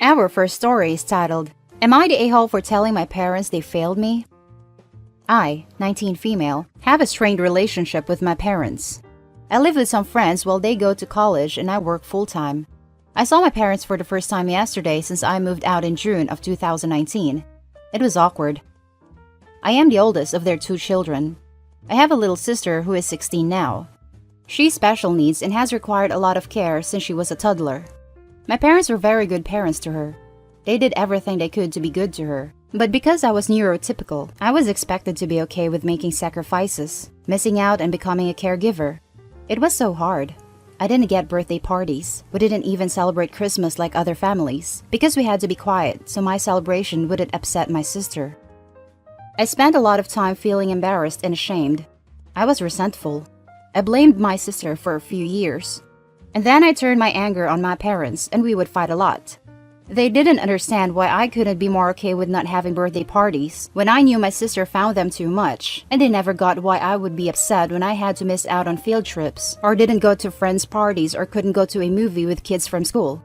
Our first story is titled, Am I the a-hole for telling my parents they failed me? I, 19 female, have a strained relationship with my parents. I live with some friends while they go to college and I work full-time. I saw my parents for the first time yesterday since I moved out in June of 2019. It was awkward. I am the oldest of their 2 children. I have a little sister who is 16 now. She's special needs and has required a lot of care since she was a toddler. My parents were very good parents to her. They did everything they could to be good to her. But because I was neurotypical, I was expected to be okay with making sacrifices, missing out and becoming a caregiver. It was so hard. I didn't get birthday parties. We didn't even celebrate Christmas like other families because we had to be quiet so my celebration wouldn't upset my sister. I spent a lot of time feeling embarrassed and ashamed. I was resentful. I blamed my sister for a few years. And then I turned my anger on my parents and we would fight a lot. They didn't understand why I couldn't be more okay with not having birthday parties when I knew my sister found them too much, and they never got why I would be upset when I had to miss out on field trips, or didn't go to friends' parties, or couldn't go to a movie with kids from school.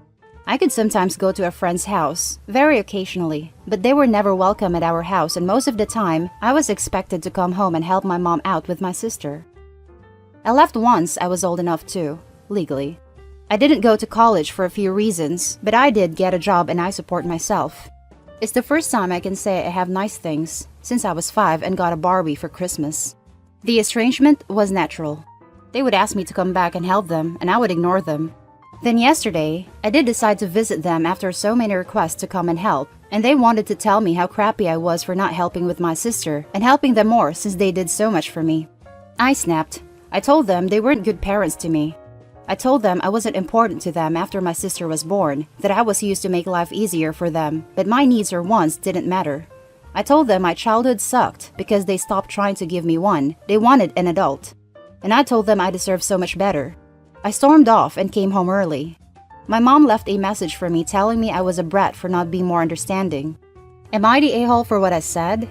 I could sometimes go to a friend's house, very occasionally, but they were never welcome at our house, and most of the time, I was expected to come home and help my mom out with my sister. I left once I was old enough to, legally. I didn't go to college for a few reasons, but I did get a job and I support myself. It's the first time I can say I have nice things since I was 5 and got a Barbie for Christmas. The estrangement was natural. They would ask me to come back and help them, and I would ignore them. Then yesterday, I did decide to visit them after so many requests to come and help, and they wanted to tell me how crappy I was for not helping with my sister and helping them more since they did so much for me. I snapped. I told them they weren't good parents to me. I told them I wasn't important to them after my sister was born, that I was used to make life easier for them, but my needs or wants didn't matter. I told them my childhood sucked because they stopped trying to give me one. They wanted an adult. And I told them I deserved so much better. I stormed off and came home early. My mom left a message for me telling me I was a brat for not being more understanding. Am I the a-hole for what I said?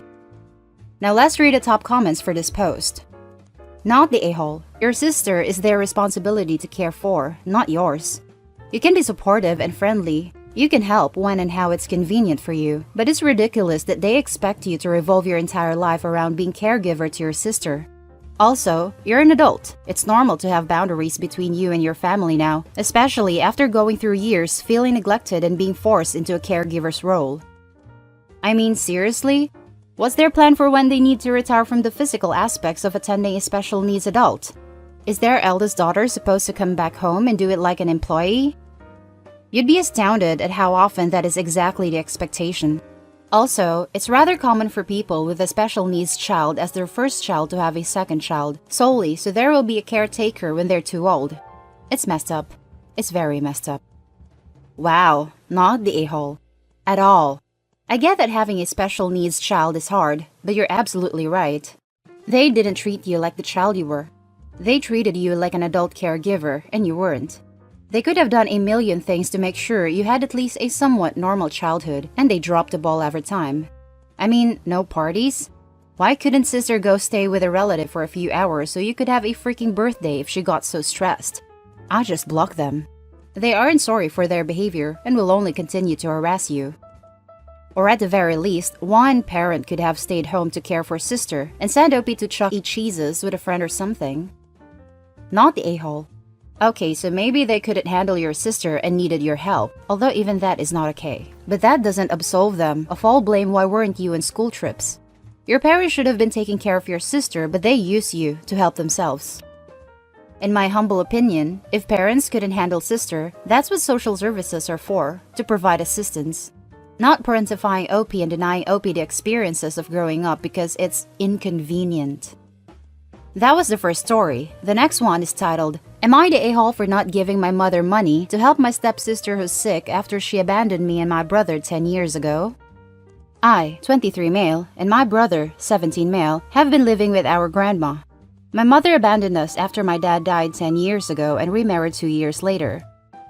Now let's read the top comments for this post. Not the a-hole. Your sister is their responsibility to care for, not yours. You can be supportive and friendly. You can help when and how it's convenient for you, but it's ridiculous that they expect you to revolve your entire life around being caregiver to your sister. Also, you're an adult. It's normal to have boundaries between you and your family now, especially after going through years feeling neglected and being forced into a caregiver's role. I mean, seriously? What's their plan for when they need to retire from the physical aspects of attending a special needs adult? Is their eldest daughter supposed to come back home and do it like an employee? You'd be astounded at how often that is exactly the expectation. Also, it's rather common for people with a special needs child as their first child to have a second child, solely so there will be a caretaker when they're too old. It's messed up. It's very messed up. Wow, not the a-hole. At all. I get that having a special needs child is hard, but you're absolutely right. They didn't treat you like the child you were. They treated you like an adult caregiver, and you weren't. They could have done a million things to make sure you had at least a somewhat normal childhood, and they dropped the ball every time. I mean, no parties? Why couldn't sister go stay with a relative for a few hours so you could have a freaking birthday if she got so stressed? I just blocked them. They aren't sorry for their behavior and will only continue to harass you. Or at the very least, one parent could have stayed home to care for sister and send Opie to Chuck E. Cheese's with a friend or something. Not the a-hole. Okay, so maybe they couldn't handle your sister and needed your help, although even that is not okay. But that doesn't absolve them of all blame why weren't you in school trips. Your parents should have been taking care of your sister, but they used you to help themselves. In my humble opinion, if parents couldn't handle sister, that's what social services are for, to provide assistance. Not parentifying Opie and denying Opie the experiences of growing up because it's inconvenient. That was the first story. The next one is titled, Am I the a-hole for not giving my mother money to help my stepsister who's sick after she abandoned me and my brother 10 years ago? I, 23 male, and my brother, 17 male, have been living with our grandma. My mother abandoned us after my dad died 10 years ago and remarried 2 years later.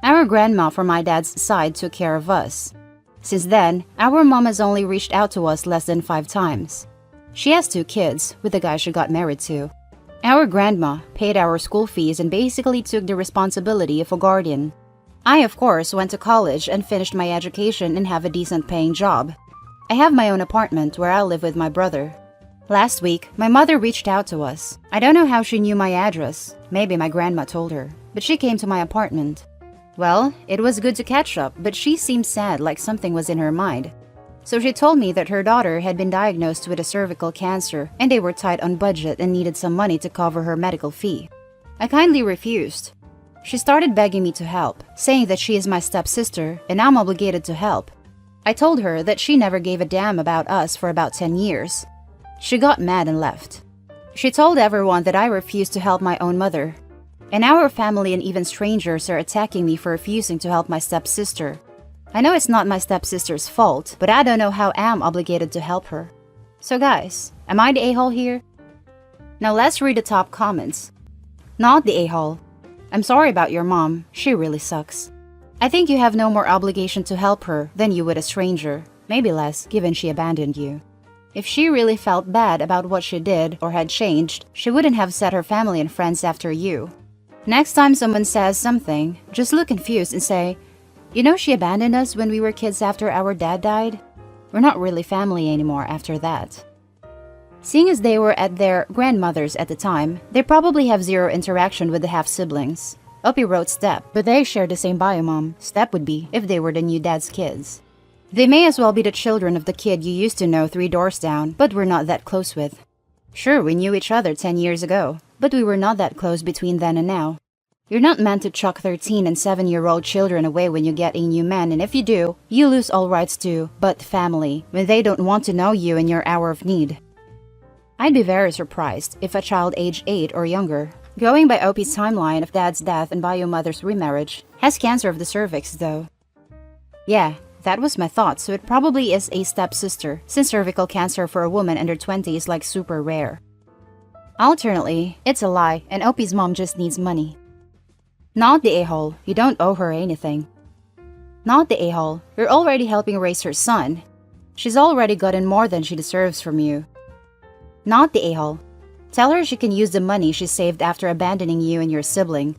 Our grandma from my dad's side took care of us. Since then, our mom has only reached out to us less than 5 times. She has 2 kids with the guy she got married to. Our grandma paid our school fees and basically took the responsibility of a guardian. I, of course, went to college and finished my education and have a decent paying job. I have my own apartment where I live with my brother. Last week, my mother reached out to us. I don't know how she knew my address. Maybe my grandma told her. But she came to my apartment. Well, it was good to catch up, but she seemed sad, like something was in her mind. So she told me that her daughter had been diagnosed with a cervical cancer and they were tight on budget and needed some money to cover her medical fee. I kindly refused. She started begging me to help, saying that she is my stepsister and I'm obligated to help. I told her that she never gave a damn about us for about 10 years. She got mad and left. She told everyone that I refused to help my own mother. And our family and even strangers are attacking me for refusing to help my stepsister. I know it's not my stepsister's fault, but I don't know how I'm obligated to help her. So guys, am I the a-hole here? Now let's read the top comments. Not the a-hole. I'm sorry about your mom, she really sucks. I think you have no more obligation to help her than you would a stranger, maybe less given she abandoned you. If she really felt bad about what she did or had changed, she wouldn't have set her family and friends after you. Next time someone says something, just look confused and say, "You know she abandoned us when we were kids after our dad died? We're not really family anymore after that." Seeing as they were at their grandmother's at the time, they probably have zero interaction with the half-siblings. Opie wrote Step, but they share the same bio mom. Step would be if they were the new dad's kids. They may as well be the children of the kid you used to know 3 doors down, but were not that close with. Sure, we knew each other 10 years ago, but we were not that close between then and now. You're not meant to chuck 13 and 7-year-old children away when you get a new man, and if you do, you lose all rights to but family when they don't want to know you in your hour of need. I'd be very surprised if a child age 8 or younger, going by Opie's timeline of dad's death and bio mother's remarriage, has cancer of the cervix though. Yeah, that was my thought, so it probably is a stepsister, since cervical cancer for a woman under 20 is like super rare. Alternately, it's a lie and Opie's mom just needs money. Not the a-hole, you don't owe her anything. Not the a-hole, you're already helping raise her son. She's already gotten more than she deserves from you. Not the a-hole, tell her she can use the money she saved after abandoning you and your sibling.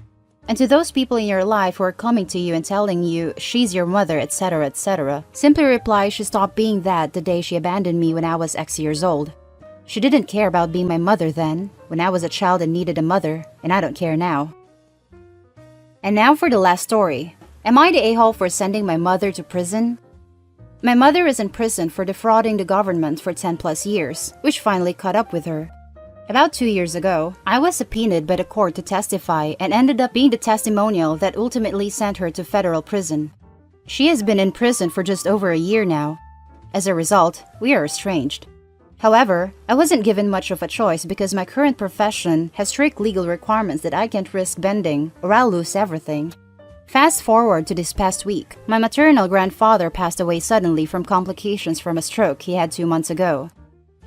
And to those people in your life who are coming to you and telling you she's your mother, etc., simply reply she stopped being that the day she abandoned me when I was X years old. She didn't care about being my mother then, when I was a child and needed a mother, and I don't care now. And now for the last story. Am I the a-hole for sending my mother to prison? My mother is in prison for defrauding the government for 10+ years, which finally caught up with her. About 2 years ago, I was subpoenaed by the court to testify and ended up being the testimonial that ultimately sent her to federal prison. She has been in prison for just over a year now. As a result, we are estranged. However, I wasn't given much of a choice because my current profession has strict legal requirements that I can't risk bending or I'll lose everything. Fast forward to this past week, my maternal grandfather passed away suddenly from complications from a stroke he had 2 months ago.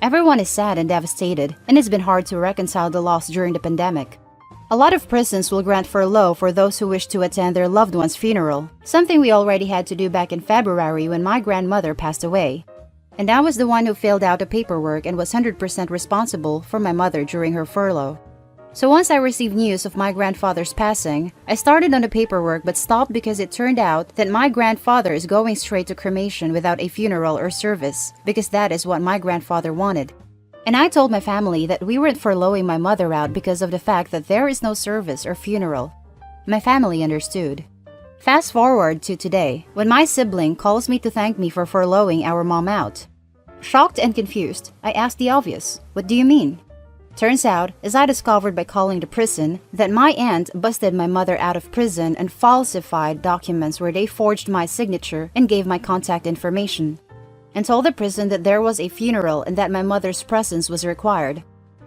Everyone is sad and devastated, and it's been hard to reconcile the loss during the pandemic. A lot of prisons will grant furlough for those who wish to attend their loved one's funeral, something we already had to do back in February when my grandmother passed away. And I was the one who filled out the paperwork and was 100% responsible for my mother during her furlough. So once I received news of my grandfather's passing, I started on the paperwork but stopped because it turned out that my grandfather is going straight to cremation without a funeral or service, because that is what my grandfather wanted. And I told my family that we weren't furloughing my mother out because of the fact that there is no service or funeral. My family understood. Fast forward to today, when my sibling calls me to thank me for furloughing our mom out. Shocked and confused, I asked the obvious, "What do you mean?" Turns out, as I discovered by calling the prison, that my aunt busted my mother out of prison and falsified documents where they forged my signature and gave my contact information, and told the prison that there was a funeral and that my mother's presence was required.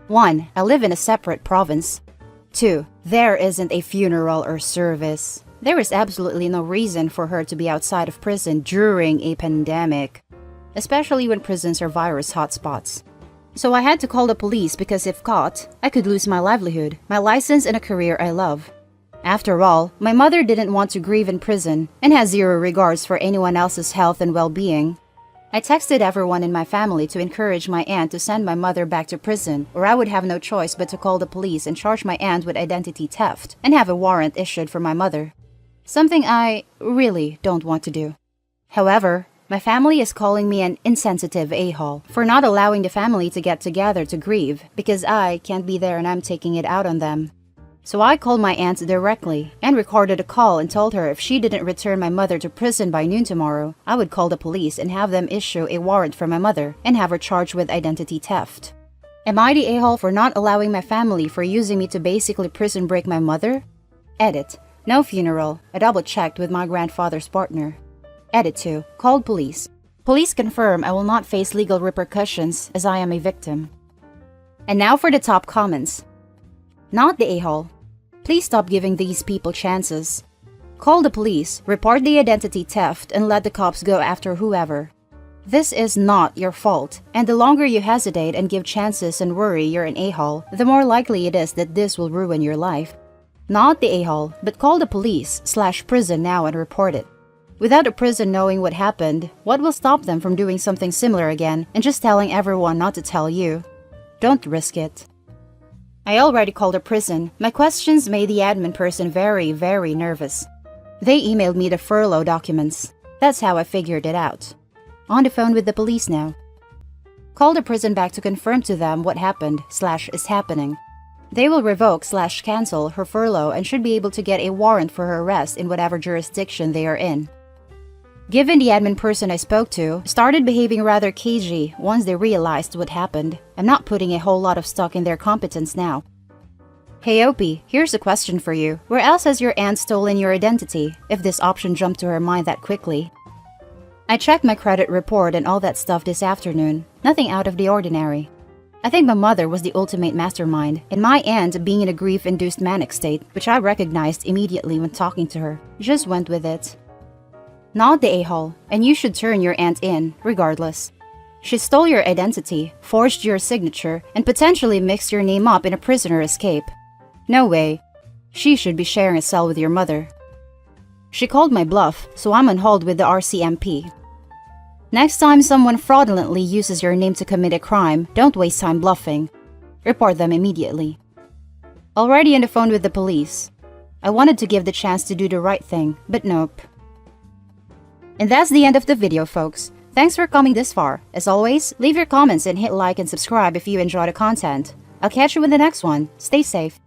1. I live in a separate province. 2. There isn't a funeral or service. There is absolutely no reason for her to be outside of prison during a pandemic, especially when prisons are virus hotspots. So I had to call the police because if caught, I could lose my livelihood, my license, and a career I love. After all, my mother didn't want to grieve in prison and has zero regards for anyone else's health and well-being. I texted everyone in my family to encourage my aunt to send my mother back to prison, or I would have no choice but to call the police and charge my aunt with identity theft and have a warrant issued for my mother. something I really don't want to do. However, my family is calling me an insensitive a-hole for not allowing the family to get together to grieve because I can't be there and I'm taking it out on them. So I called my aunt directly and recorded a call and told her if she didn't return my mother to prison by noon tomorrow, I would call the police and have them issue a warrant for my mother and have her charged with identity theft. Am I the a-hole for not allowing my family for using me to basically prison break my mother? Edit. No funeral. I double-checked with my grandfather's partner. Edit 2. Called police. Police confirm I will not face legal repercussions as I am a victim. And now for the top comments. Not the a-hole. Please stop giving these people chances. Call the police, report the identity theft, and let the cops go after whoever. This is not your fault, and the longer you hesitate and give chances and worry you're an a-hole, the more likely it is that this will ruin your life. Not the a-hole, but call the police/prison now and report it. Without the prison knowing what happened, what will stop them from doing something similar again and just telling everyone not to tell you? Don't risk it. I already called the prison. My questions made the admin person very, very nervous. They emailed me the furlough documents. That's how I figured it out. On the phone with the police now. Call the prison back to confirm to them what happened/is happening. They will revoke/cancel her furlough and should be able to get a warrant for her arrest in whatever jurisdiction they are in. Given the admin person I spoke to started behaving rather cagey once they realized what happened, I'm not putting a whole lot of stock in their competence now. Hey Opie, here's a question for you. Where else has your aunt stolen your identity, if this option jumped to her mind that quickly? I checked my credit report and all that stuff this afternoon. Nothing out of the ordinary. I think my mother was the ultimate mastermind, and my aunt being in a grief-induced manic state, which I recognized immediately when talking to her, just went with it. Not the a-hole, and you should turn your aunt in, regardless. She stole your identity, forged your signature, and potentially mixed your name up in a prisoner escape. No way. She should be sharing a cell with your mother. She called my bluff, so I'm on hold with the RCMP. Next time someone fraudulently uses your name to commit a crime, don't waste time bluffing. Report them immediately. Already on the phone with the police. I wanted to give the chance to do the right thing, but nope. And that's the end of the video, folks. Thanks for coming this far. As always, leave your comments and hit like and subscribe if you enjoy the content. I'll catch you in the next one. Stay safe.